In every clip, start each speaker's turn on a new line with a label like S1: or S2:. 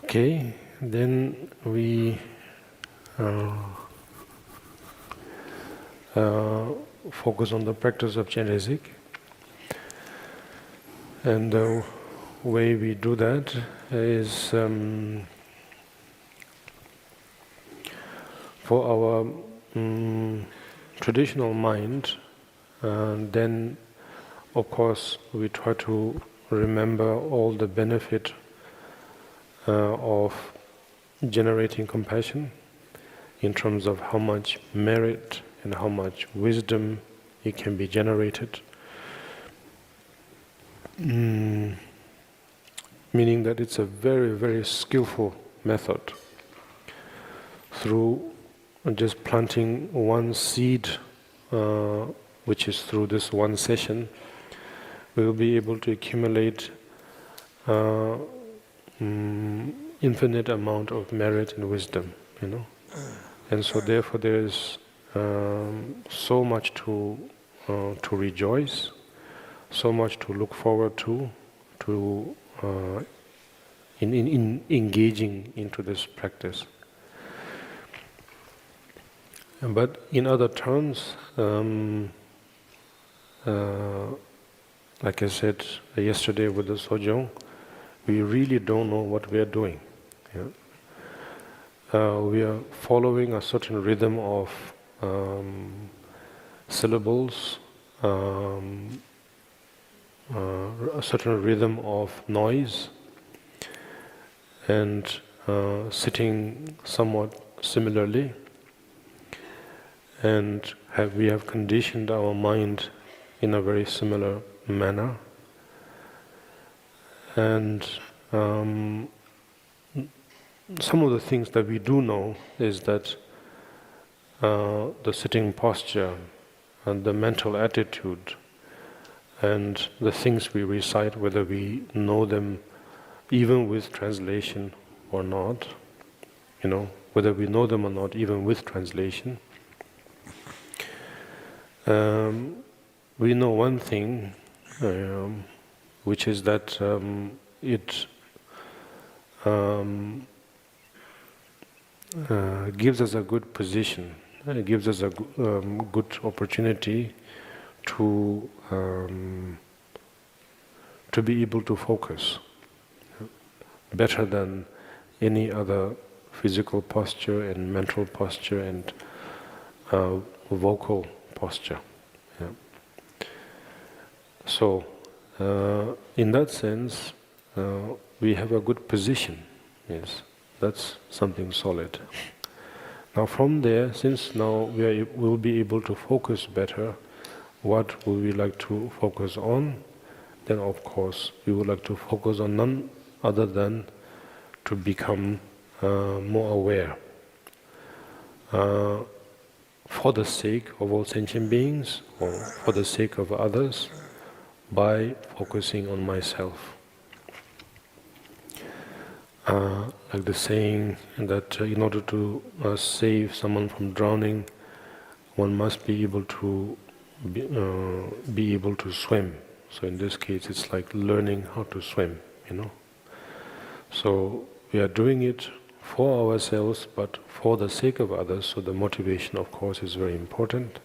S1: Okay, then we focus on the practice of Chenrezig. And the way we do that is for our traditional mind, then of course we try to remember all the benefit of generating compassion in terms of how much merit and how much wisdom it can be generated. Meaning that it's a very, very skillful method. Through just planting one seed, which is through this one session, we will be able to accumulate infinite amount of merit and wisdom, And so therefore there is so much to rejoice, so much to look forward to in engaging into this practice. But in other terms, like I said yesterday with the Sojong, we really don't know what we are doing. We are following a certain rhythm of syllables, a certain rhythm of noise, and sitting somewhat similarly, and we have conditioned our mind in a very similar manner. And some of the things that we do know is that the sitting posture and the mental attitude and the things we recite, whether we know them even with translation or not, whether we know them or not even with translation, we know one thing, which is that it gives us a good position. It gives us a good opportunity to be able to focus better than any other physical posture and mental posture and vocal posture. So, in that sense, we have a good position. Yes, that's something solid. Now, from there, since now we will be able to focus better, what would we like to focus on? Then, of course, we would like to focus on none other than to become more aware. For the sake of all sentient beings, or for the sake of others, by focusing on myself. Like the saying that in order to save someone from drowning, one must be able to be able to swim. So in this case, it's like learning how to swim. So we are doing it for ourselves, but for the sake of others. So the motivation, of course, is very important.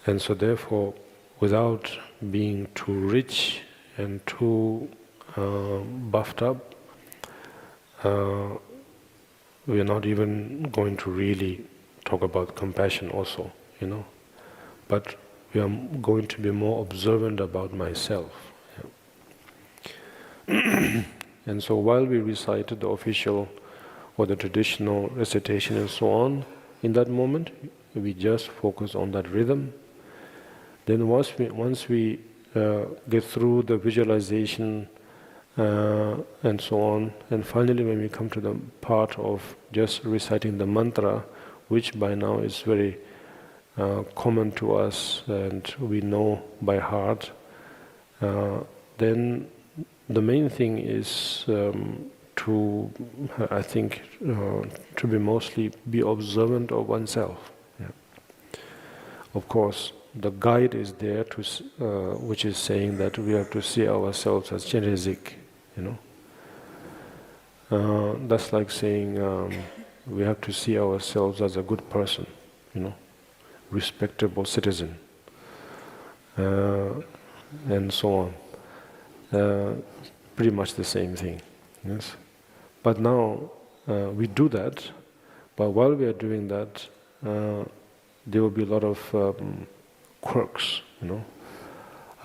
S1: And so therefore, without being too rich and too buffed up, we are not even going to really talk about compassion also, But we are going to be more observant about myself. And so while we recited the official or the traditional recitation and so on, in that moment, we just focus on that rhythm. Then once we get through the visualization and so on, and finally when we come to the part of just reciting the mantra, which by now is very common to us and we know by heart, then the main thing is to be mostly be observant of oneself. Of course, the guide is there to, which is saying that we have to see ourselves as Chenrezig, That's like saying we have to see ourselves as a good person, respectable citizen, and so on. Pretty much the same thing, yes. But now we do that, but while we are doing that, there will be a lot of quirks,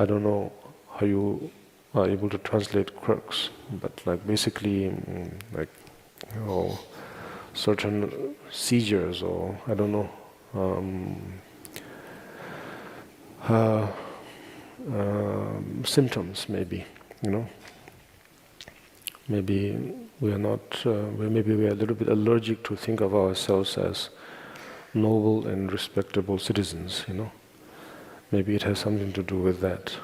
S1: I don't know how you are able to translate quirks, but like basically certain seizures, or I don't know, symptoms maybe, Maybe we are not, maybe we are a little bit allergic to think of ourselves as noble and respectable citizens, Maybe it has something to do with that.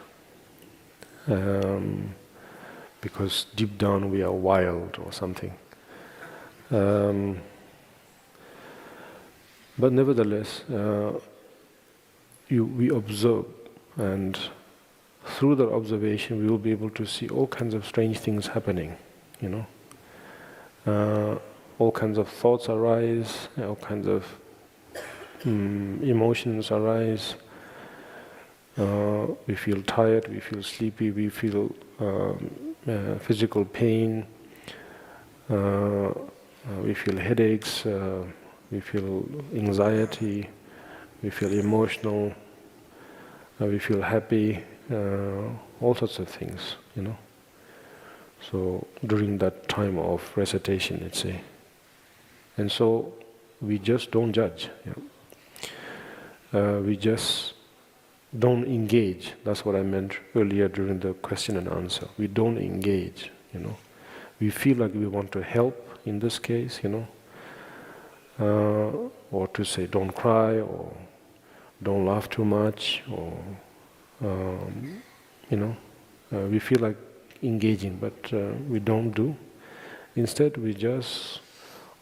S1: Because deep down we are wild or something. But nevertheless, we observe, and through that observation we will be able to see all kinds of strange things happening, all kinds of thoughts arise, all kinds of emotions arise. We feel tired, we feel sleepy, we feel physical pain, we feel headaches, we feel anxiety, we feel emotional, we feel happy, all sorts of things, So during that time of recitation, let's say. And so we just don't judge. We just don't engage. That's what I meant earlier during the question and answer. We don't engage, We feel like we want to help in this case, or to say don't cry, or don't laugh too much, or we feel like engaging, but we don't do. Instead, we just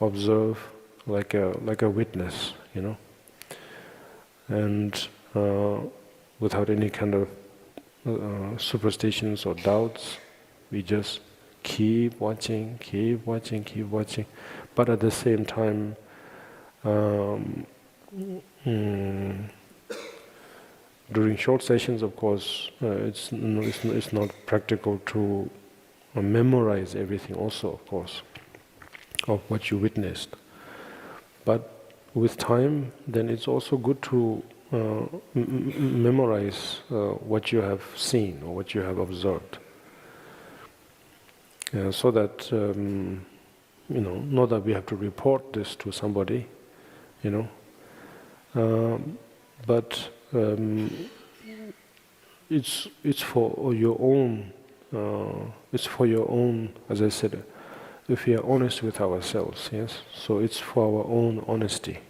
S1: observe like a witness, and without any kind of superstitions or doubts, we just keep watching, but at the same time, during short sessions, of course, it's not practical to memorize everything also, of course, of what you witnessed. But with time, then it's also good to memorize what you have seen or what you have observed. So that, not that we have to report this to somebody, but it's for your own. It's for your own, as I said, if we are honest with ourselves, yes. So it's for our own honesty,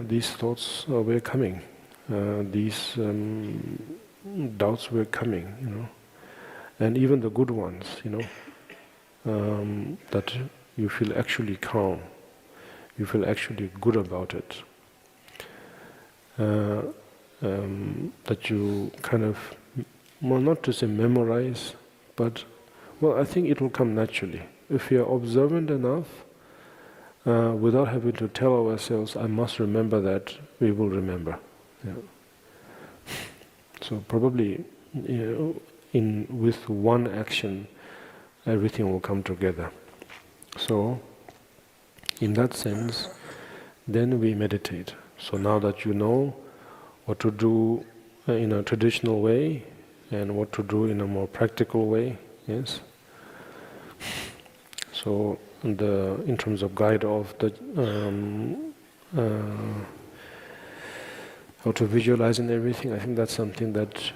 S1: these thoughts were coming, these doubts were coming, and even the good ones, that you feel actually calm, you feel actually good about it, that you kind of, well, not to say memorize, but, well, I think it will come naturally. If we are observant enough, without having to tell ourselves, I must remember that, we will remember. Yeah. So probably, with one action, everything will come together. So, in that sense, then we meditate. So now that you know what to do in a traditional way and what to do in a more practical way, yes. So in terms of guide of the how to visualize and everything, I think that's something that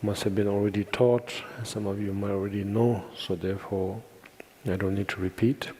S1: must have been already taught. Some of you might already know, so therefore I don't need to repeat.